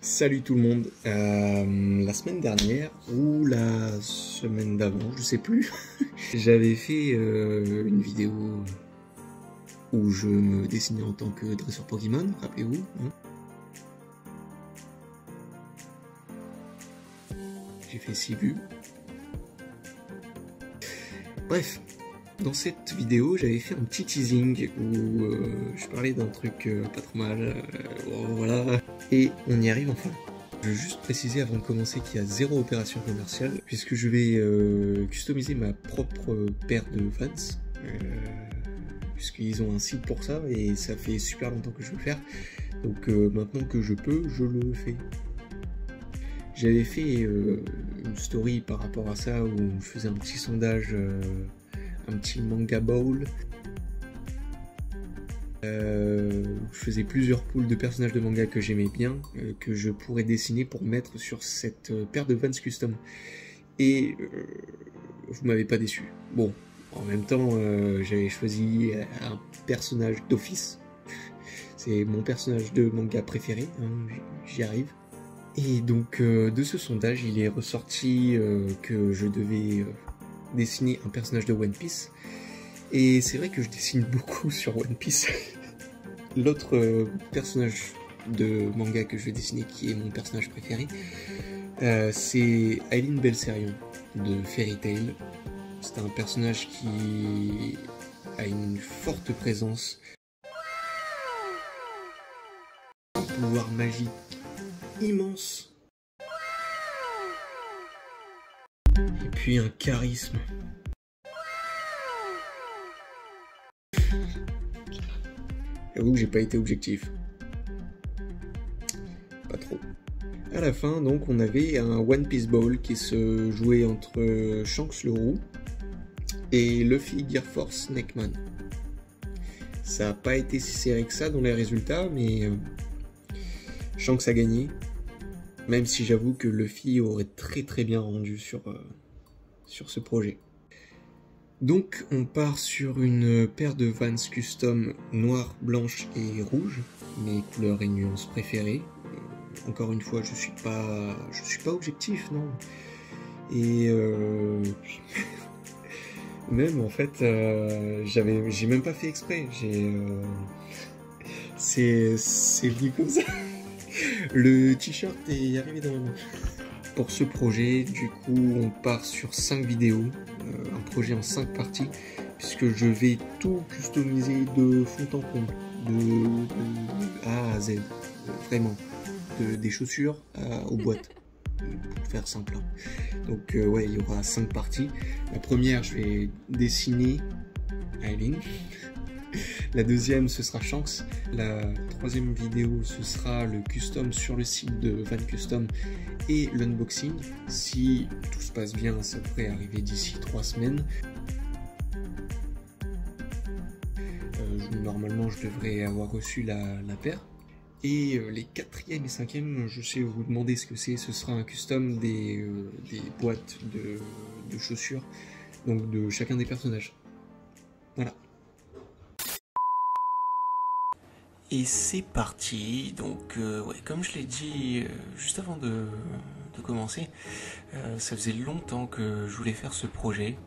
Salut tout le monde. La semaine dernière ou la semaine d'avant, je sais plus, j'avais fait une vidéo où je me dessinais en tant que dresseur Pokémon, rappelez-vous. J'ai fait 6 vues. Bref, dans cette vidéo, j'avais fait un petit teasing où je parlais d'un truc pas trop mal, voilà, et on y arrive enfin. Je veux juste préciser avant de commencer qu'il y a 0 opération commerciale, puisque je vais customiser ma propre paire de Vans, puisqu'ils ont un site pour ça, et ça fait super longtemps que je veux le faire, donc maintenant que je peux, je le fais. J'avais fait une story par rapport à ça, où je faisais un petit sondage, un petit manga bowl. Je faisais plusieurs pools de personnages de manga que j'aimais bien, que je pourrais dessiner pour mettre sur cette paire de Vans custom. Et vous m'avez pas déçu. Bon, en même temps, j'avais choisi un personnage d'office. C'est mon personnage de manga préféré, hein, j'y arrive. Et donc de ce sondage, il est ressorti que je devais dessiner un personnage de One Piece. Et c'est vrai que je dessine beaucoup sur One Piece. L'autre personnage de manga que je vais dessiner, qui est mon personnage préféré, c'est Aileen Belserion de Fairy Tail. C'est un personnage qui a une forte présence, un pouvoir magique immense, et puis un charisme. J'avoue que j'ai pas été objectif. Pas trop. À la fin, donc, on avait un One Piece Ball qui se jouait entre Shanks le Roux et Luffy Gear Force Neckman. Ça a pas été si serré que ça dans les résultats, mais Shanks a gagné. Même si j'avoue que Luffy aurait très bien rendu sur ce projet. Donc on part sur une paire de Vans custom noire, blanche et rouge, mes couleurs et nuances préférées. Encore une fois, je suis pas objectif, non. Et même en fait, j'ai même pas fait exprès. C'est venu comme ça. Le t-shirt est arrivé dans ma main. Pour ce projet, du coup, on part sur 5 vidéos, un projet en 5 parties, puisque je vais tout customiser de fond en comble, de A à Z, vraiment, des chaussures aux boîtes, pour faire simple. Donc ouais, il y aura 5 parties. La première, je vais dessiner Aileen. La deuxième, ce sera Shanks. La troisième vidéo, ce sera le custom sur le site de Van Custom et l'unboxing. Si tout se passe bien, ça devrait arriver d'ici 3 semaines. Normalement, je devrais avoir reçu la paire. Et les 4e et 5e, je sais vous demander ce que c'est. Ce sera un custom des boîtes de chaussures, donc de chacun des personnages. Voilà. Et c'est parti. Donc ouais, comme je l'ai dit juste avant de commencer, ça faisait longtemps que je voulais faire ce projet.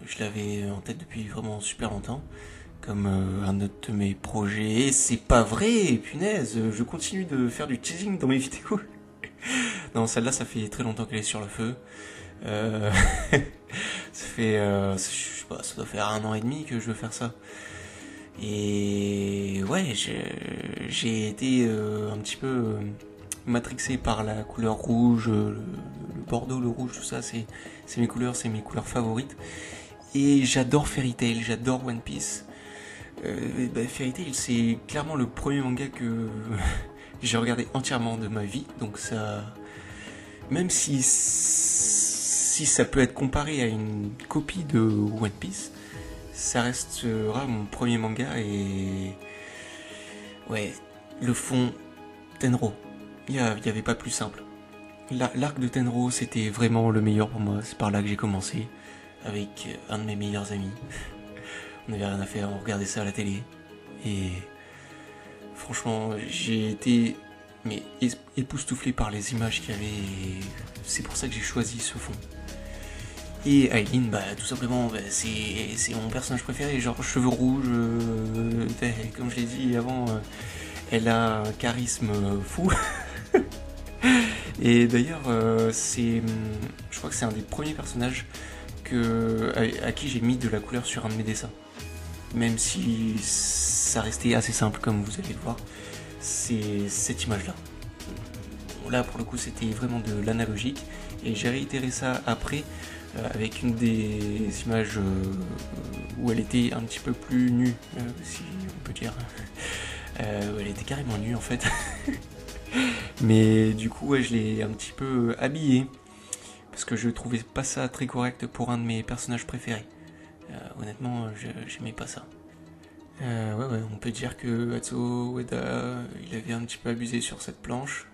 Je l'avais en tête depuis vraiment super longtemps, comme un autre de mes projets. C'est pas vrai, punaise, je continue de faire du teasing dans mes vidéos. Non, celle-là, ça fait très longtemps qu'elle est sur le feu. Ça fait, je sais pas, ça doit faire 1 an et demi que je veux faire ça. Et ouais, j'ai été un petit peu matrixé par la couleur rouge, le bordeaux, le rouge, tout ça, c'est mes couleurs favorites. Et j'adore Fairy Tail, j'adore One Piece. Fairy Tail, c'est clairement le premier manga que j'ai regardé entièrement de ma vie, donc ça, même si ça peut être comparé à une copie de One Piece, ça restera mon premier manga. Et ouais, le fond, Tenro, il y avait pas plus simple. L'arc de Tenro, c'était vraiment le meilleur pour moi. C'est par là que j'ai commencé, avec un de mes meilleurs amis. On n'avait rien à faire, on regardait ça à la télé, et franchement, j'ai été mais époustouflé par les images qu'il y avait, et c'est pour ça que j'ai choisi ce fond. Et Aileen, bah tout simplement, bah, c'est mon personnage préféré, genre cheveux rouges, comme je l'ai dit avant, elle a un charisme fou. Et d'ailleurs, je crois que c'est un des premiers personnages à qui j'ai mis de la couleur sur un de mes dessins. Même si ça restait assez simple, comme vous allez le voir, c'est cette image-là. Bon, là, pour le coup, c'était vraiment de l'analogique, et j'ai réitéré ça après avec une des images où elle était un petit peu plus nue, si on peut dire. Elle était carrément nue en fait. Mais du coup, ouais, je l'ai un petit peu habillée parce que je trouvais pas ça très correct pour un de mes personnages préférés. Honnêtement, j'aimais pas ça. Ouais, on peut dire que Hatsuo Ueda, il avait un petit peu abusé sur cette planche.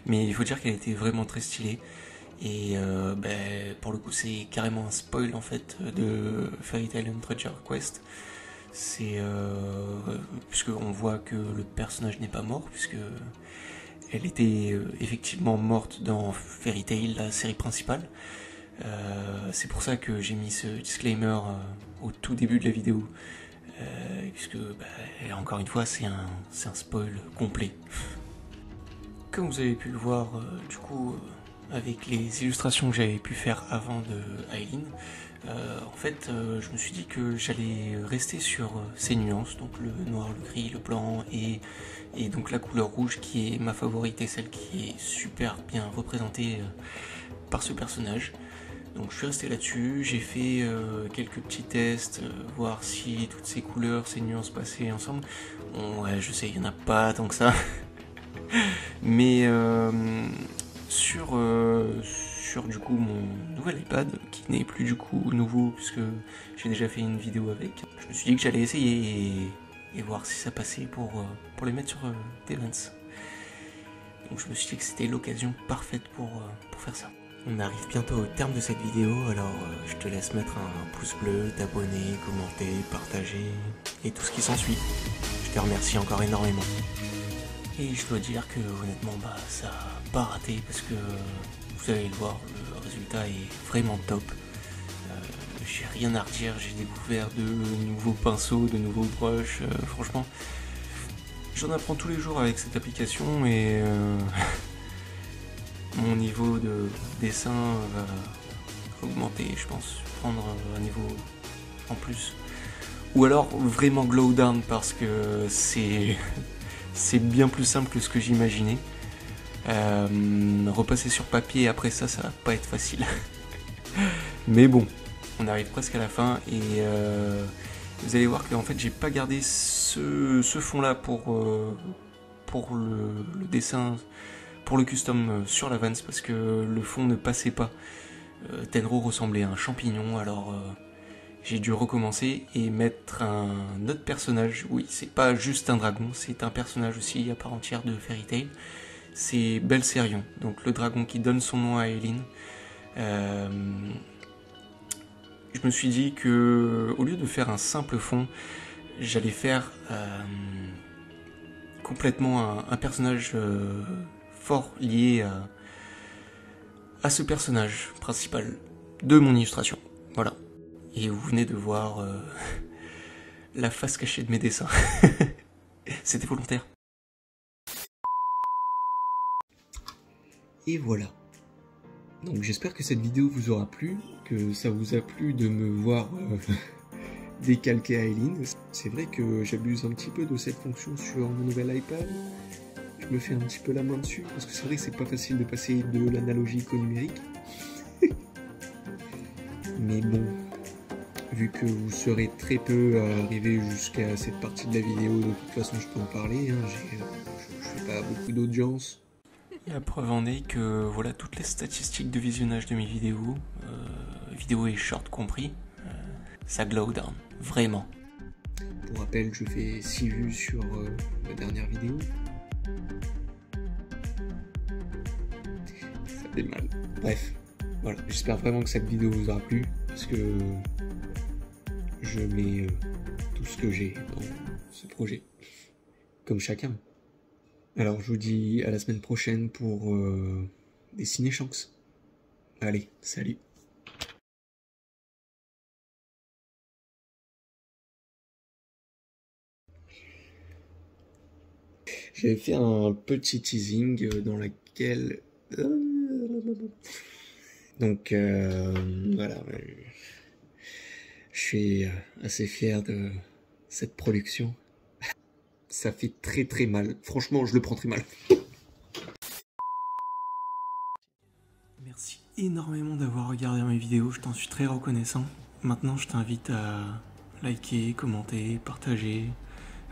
Mais il faut dire qu'elle était vraiment très stylée. Et pour le coup, c'est carrément un spoil en fait de Fairy Tail and Treasure Quest. Puisque on voit que le personnage n'est pas mort, puisque elle était effectivement morte dans Fairy Tail, la série principale. C'est pour ça que j'ai mis ce disclaimer au tout début de la vidéo, puisque encore une fois c'est un spoil complet. Comme vous avez pu le voir du coup avec les illustrations que j'avais pu faire avant de Aileen, en fait je me suis dit que j'allais rester sur ces nuances, donc le noir, le gris, le blanc et donc la couleur rouge qui est ma favorite et celle qui est super bien représentée par ce personnage. Donc je suis resté là-dessus, j'ai fait quelques petits tests, voir si toutes ces couleurs, ces nuances passaient ensemble. Bon, ouais, je sais, il n'y en a pas tant que ça. Mais sur du coup mon nouvel iPad, qui n'est plus du coup nouveau puisque j'ai déjà fait une vidéo avec, je me suis dit que j'allais essayer et voir si ça passait pour les mettre sur Devance. Donc je me suis dit que c'était l'occasion parfaite pour faire ça. On arrive bientôt au terme de cette vidéo, alors je te laisse mettre un pouce bleu, t'abonner, commenter, partager et tout ce qui s'ensuit. Je te remercie encore énormément. Et je dois dire que honnêtement ça n'a pas raté parce que vous allez le voir, le résultat est vraiment top. J'ai rien à redire, j'ai découvert de nouveaux pinceaux, de nouveaux brushes, franchement j'en apprends tous les jours avec cette application et mon niveau de dessin va augmenter, je pense, prendre un niveau en plus. Ou alors vraiment glow down parce que c'est bien plus simple que ce que j'imaginais. Repasser sur papier après ça va pas être facile. Mais bon, on arrive presque à la fin et vous allez voir que en fait j'ai pas gardé ce fond là pour le dessin, pour le custom sur la Vans parce que le fond ne passait pas. Tenro ressemblait à un champignon, alors j'ai dû recommencer et mettre un autre personnage. Oui, c'est pas juste un dragon, c'est un personnage aussi à part entière de Fairy Tail. C'est Belserion, donc le dragon qui donne son nom à Aileen. Je me suis dit que au lieu de faire un simple fond, j'allais faire complètement un personnage fort lié à ce personnage principal de mon illustration. Voilà. Et vous venez de voir la face cachée de mes dessins. C'était volontaire. Et voilà. Donc j'espère que cette vidéo vous aura plu, que ça vous a plu de me voir décalquer Aileen. C'est vrai que j'abuse un petit peu de cette fonction sur mon nouvel iPad. Je me fais un petit peu la main dessus, parce que c'est vrai que c'est pas facile de passer de l'analogique au numérique. Mais bon, vu que vous serez très peu arrivé jusqu'à cette partie de la vidéo, de toute façon je peux en parler, hein, je fais pas beaucoup d'audience. Et la preuve en est que voilà toutes les statistiques de visionnage de mes vidéos, vidéos et shorts compris, ça glow down, vraiment. Pour rappel, je fais 6 vues sur ma dernière vidéo. Ça fait mal. Bref, voilà, j'espère vraiment que cette vidéo vous aura plu, parce que je mets tout ce que j'ai dans ce projet, comme chacun. Alors je vous dis à la semaine prochaine pour des ciné-chances. Allez, salut. J'avais fait un petit teasing dans laquelle... Donc voilà, je suis assez fier de cette production. Ça fait très très mal. Franchement, je le prends très mal. Merci énormément d'avoir regardé mes vidéos, je t'en suis très reconnaissant. Maintenant, je t'invite à liker, commenter, partager,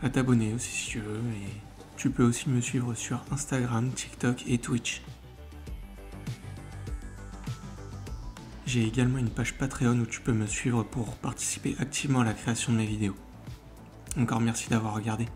à t'abonner aussi si tu veux. Et tu peux aussi me suivre sur Instagram, TikTok et Twitch. J'ai également une page Patreon où tu peux me suivre pour participer activement à la création de mes vidéos. Encore merci d'avoir regardé.